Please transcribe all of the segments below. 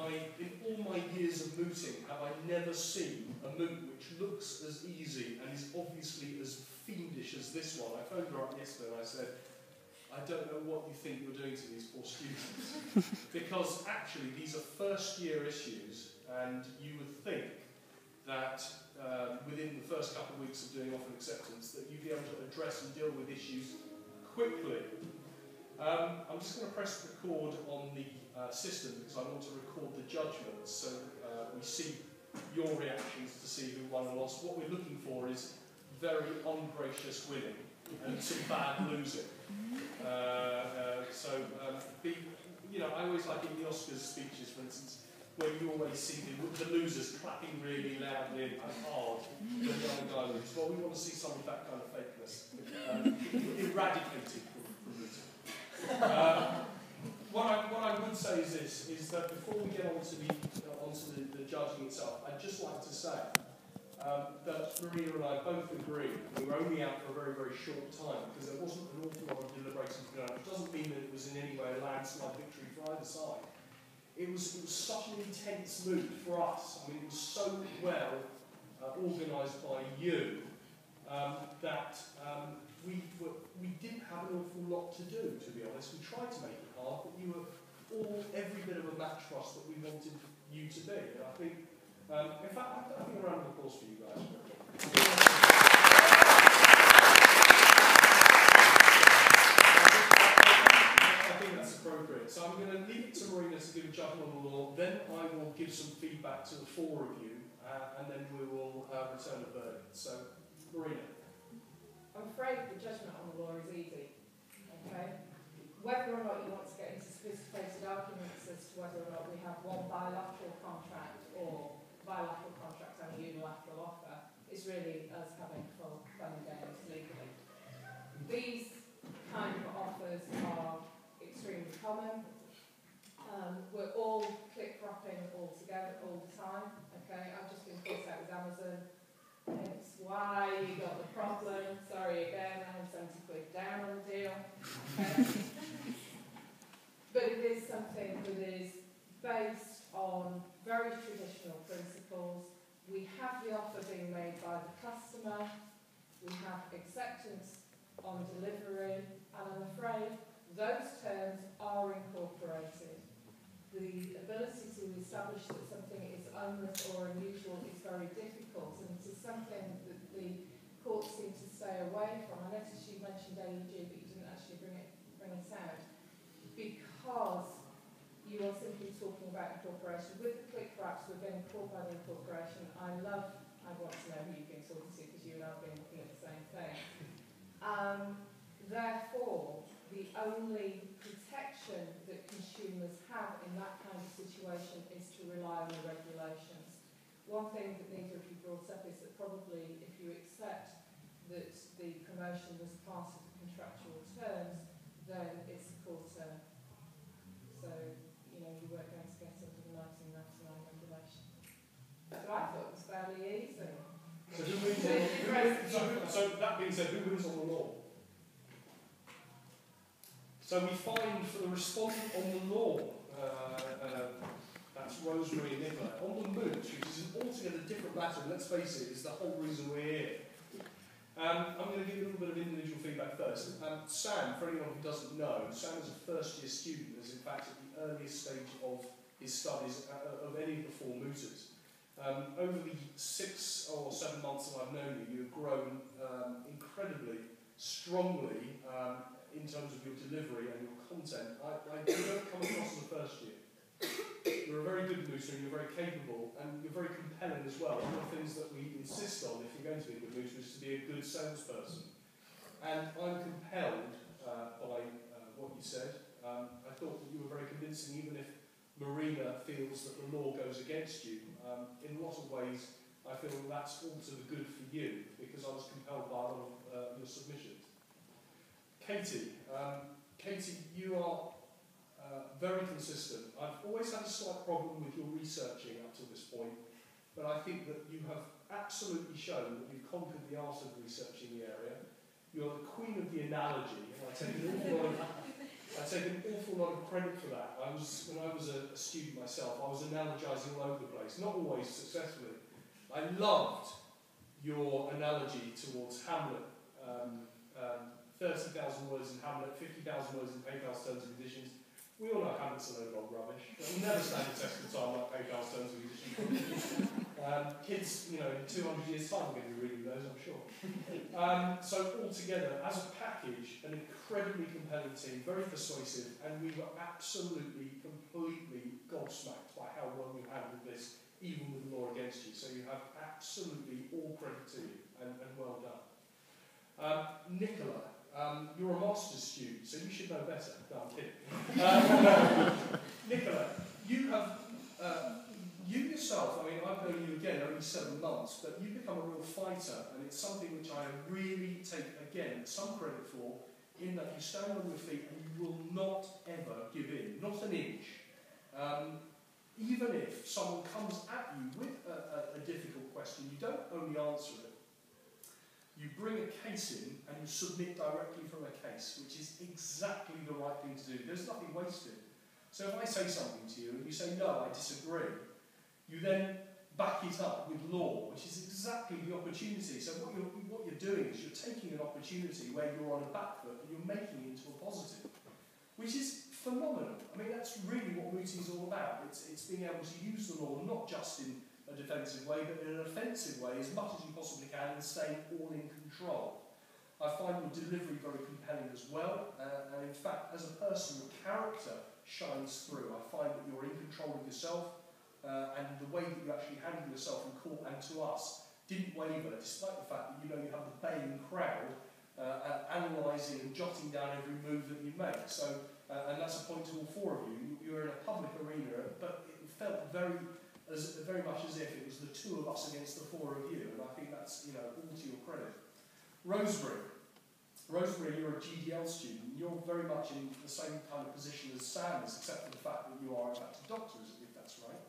in all my years of mooting, have I never seen a moot which looks as easy and is obviously as fiendish as this one. I phoned her up yesterday and I said, I don't know what you think you're doing to these poor students. Because actually these are first year issues, and you would think that within the first couple of weeks of doing offer acceptance that you'd be able to address and deal with issues quickly. I'm just going to press record on the system because I want to record the judgments so we see your reactions to see who won and lost. What we're looking for is very ungracious winning and some bad losing. I always like in the Oscars speeches, for instance, where you always see the losers clapping really loudly and hard when the other guy wins. Well, we want to see some of that kind of fakeness eradicated from losing. What I would say is this, is that before we get onto the judging itself, I'd just like to say that Maria and I both agree we were only out for a very, very short time because there wasn't an awful lot of deliberating to go on, which doesn't mean that it was in any way a landslide victory for either side. It was such an intense move for us. I mean, it was so well organised by you that we didn't have an awful lot to do, to be honest. We tried to make it hard, but you were all every bit of a match for us that we wanted you to be. And I think, in fact, I think a round of applause for you guys. I think that's appropriate. So I'm going to leave it to Marina to give a judgment on the law, then I will give some feedback to the four of you, and then we will return a verdict. So, Marina. I'm afraid the judgment on the law is easy. Okay? Whether or not you want to get into sophisticated arguments as to whether or not we have one bilateral contract or bilateral contract and a unilateral offer is really us having full fun and games legally. These kind of offers are extremely common. We're all click-wrapping all together all the time. Okay? I've just been caught out with Amazon. It's why you got the problem. Sorry again, I'm 70 quid down on the deal. Okay. But it is something that is based on very traditional principles. We have the offer being made by the customer. We have acceptance on delivery. And I'm afraid those terms are incorporated. The ability to establish that something is onerous or unusual is very difficult, and it is something that the courts seem to stay away from. I noticed you mentioned AEG, but you didn't actually bring it out, because you are simply talking about incorporation. With the click wraps, we're getting caught by the incorporation. I want to know who you've been talking to, because you and I have been looking at the same thing. Therefore, the only protection that consumers have in that kind of situation is to rely on the regulations. One thing that neither of you brought up is that probably if you accept that the promotion was part of the contractual terms, then it's a court term. So, you weren't going to get under the 1999 regulation. So I thought it was fairly easy. So that being said, who wins on the law? So we find for the respondent on the law, that's Rosemary and Nicola. On the moot, which is an altogether different matter, and let's face it, is the whole reason we're here. I'm going to give you a little bit of individual feedback first. Sam, for anyone who doesn't know, Sam is a first-year student, is in fact at the earliest stage of his studies of any of the four mooters. Over the 6 or 7 months that I've known you, you've grown incredibly strongly in terms of your delivery and your content. You don't come across as a first year. You're a very good mooter, you're very capable, and you're very compelling as well. One of the things that we insist on if you're going to be a good mooter is to be a good salesperson. And I'm compelled by what you said. I thought that you were very convincing, even if Marina feels that the law goes against you. In a lot of ways, I feel that's all to the good for you, because I was compelled by a lot of your submissions. Katie, you are very consistent. I've always had a slight problem with your researching up to this point, but I think that you have absolutely shown that you've conquered the art of researching the area. You're the queen of the analogy, and I take an awful lot of I take an awful lot of credit for that. When I was a student myself, I was analogising all over the place, not always successfully. I loved your analogy towards Hamlet. 30,000 words in Hamlet, 50,000 words in PayPal's terms and conditions. We all know Hamlet's a load of old rubbish. It will never stand the test of time like PayPal's terms and conditions. Kids, in 200 years' time, are going to be reading those, I'm sure. So altogether, as a package, an incredibly compelling team, very persuasive, and we were absolutely, completely gobsmacked by how well you handled this, even with the law against you. So you have absolutely all credit to you, and well done. Nicola, you're a master's student, so you should know better. No, I'm kidding. Nicola, you have, you yourself, I mean, I've known you again only 7 months, but you've become a real fighter, and it's something which I really take, again, some credit for, in that you stand on your feet and you will not ever give in, not an inch. Even if someone comes at you with a difficult question, you don't only answer it. You bring a case in and you submit directly from a case, which is exactly the right thing to do. There's nothing wasted. So if I say something to you and you say, no, I disagree, you then back it up with law, which is exactly the opportunity. So what you're doing is you're taking an opportunity where you're on a back foot and you're making it into a positive, which is phenomenal. I mean, that's really what Mooting is all about. It's being able to use the law not just in a defensive way, but in an offensive way as much as you possibly can and staying all in control. I find your delivery very compelling as well, and in fact, as a person, your character shines through. I find that you're in control of yourself, and the way that you actually handle yourself in court and to us didn't waver, despite the fact that you have the baying crowd analysing and jotting down every move that you make. So, and that's a point to all 4 of you. You're in a public arena, but it felt very much as if it was the 2 of us against the 4 of you, and I think that's all to your credit. Rosemary, you're a GDL student. You're very much in the same kind of position as Sam is, except for the fact that you are in fact a doctor, if that's right.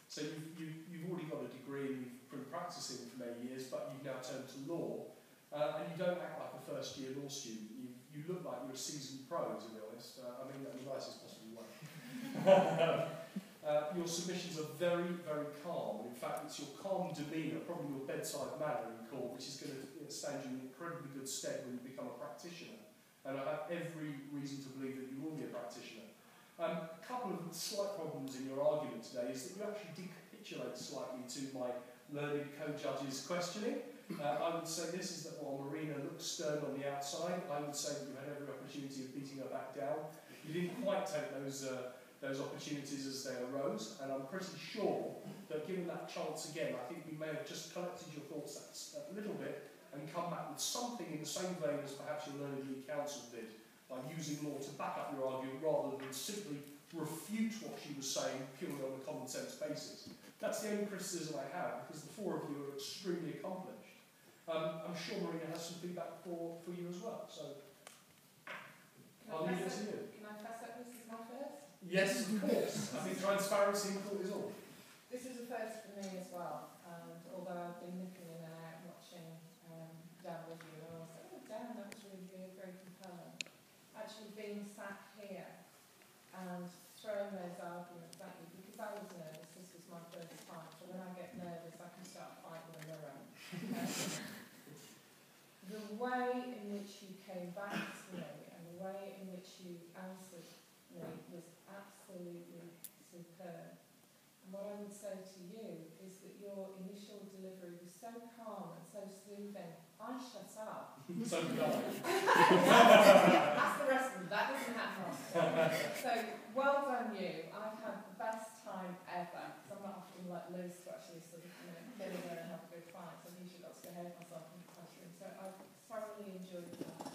So you've already got a degree and you've been practising for many years, but you've now turned to law, and you don't act like a first-year law student. You look like you're a seasoned pro, to be honest. I mean that in the nicest possible way. Your submissions are very, very calm. In fact, it's your calm demeanour, probably your bedside manner in court, which is going to stand you in incredibly good stead when you become a practitioner. And I have every reason to believe that you will be a practitioner. A couple of slight problems in your argument today is that you actually decapitulate slightly to my learned co-judge's questioning. I would say this is that while Marina looks stern on the outside, I would say that you had every opportunity of beating her back down. You didn't quite take those opportunities as they arose, and I'm pretty sure that given that chance again, I think we may have just collected your thoughts a little bit and come back with something in the same vein as perhaps your learned legal counsel did, by using law to back up your argument rather than simply refute what she was saying purely on a common sense basis. That's the only criticism I have, because the 4 of you are extremely accomplished. I'm sure Marina has some feedback for you as well, so I'll leave it to you. Can I fess up this is my first? Yes, of course. I think transparency in court is all. This is a first for me as well, and although I've been nipping in and out watching Dan with you, and I was like, oh Dan, that was really very compelling. Actually being sat here and throwing those arguments at you, because I was nervous, this was my first time, so when I get nervous I can start fighting a mirror. The way in which you came back to me and the way in which you answered me was absolutely superb. And what I would say to you is that your initial delivery was so calm and so soothing. I shut up. So did I. Ask the rest of them. That doesn't happen often. So well done you. I've had the best time ever. Because I'm not often like Liz to actually sort of get in there and have a good fight. So I've usually got to behave myself in the classroom. So I've thoroughly enjoyed that.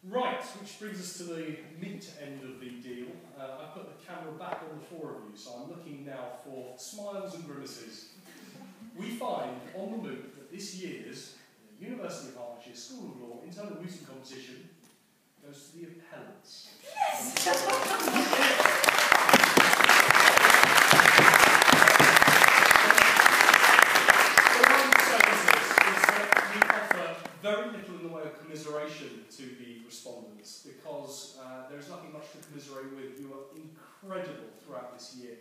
Right, which brings us to the meat end of the deal. I've put the camera back on the 4 of you, so I'm looking now for smiles and grimaces. We find on the MOOC that this year's University of Hertfordshire School of Law internal mooting competition goes to the appellants. Yes! Very little in the way of commiseration to the respondents. respondents, because there's nothing much to commiserate with. You are incredible throughout this year.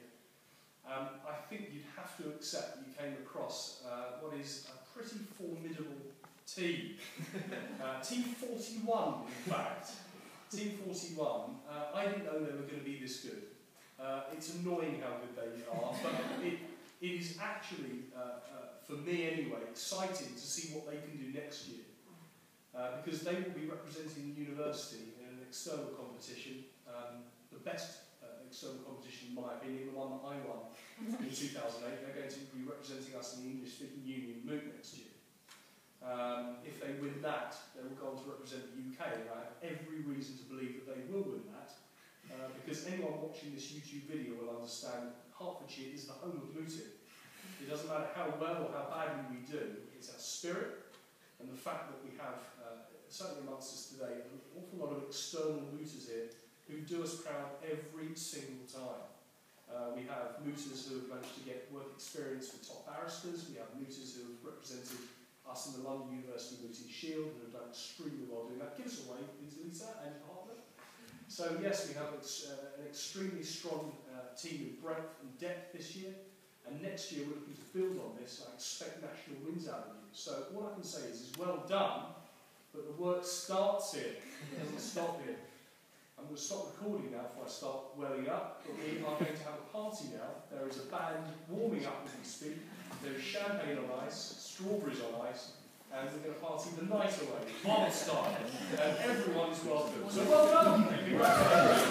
I think you'd have to accept that you came across what is a pretty formidable team. Team 41, in fact. Team 41. I didn't know they were going to be this good. It's annoying how good they are, but it is actually, for me anyway, exciting to see what they can do next year. Because they will be representing the university in an external competition, the best external competition, in my opinion, the one that I won in 2008. They're going to be representing us in the English-speaking Union Moot next year. If they win that, they will go on to represent the UK, and I have every reason to believe that they will win that, because anyone watching this YouTube video will understand Hertfordshire is the home of mooting. It doesn't matter how well or how badly we do, it's our spirit, and the fact that we have, certainly amongst us today, an awful lot of external mooters here who do us proud every single time. We have mooters who have managed to get work experience for top barristers. We have mooters who have represented us in the London University Mooting Shield and have done extremely well doing that. Give us a wave, please, Lisa and Hartman. So yes, we have an extremely strong team with breadth and depth this year. And next year we're looking to build on this. I expect national wins out of you. So what I can say is well done, but the work starts here. It doesn't stop here. I'm going to stop recording now before I start welling up, but we are going to have a party now. There is a band warming up as we speak. There is champagne on ice, strawberries on ice, and we're going to party the night away, Bond style. And everyone is welcome. So well done! Thank you very much.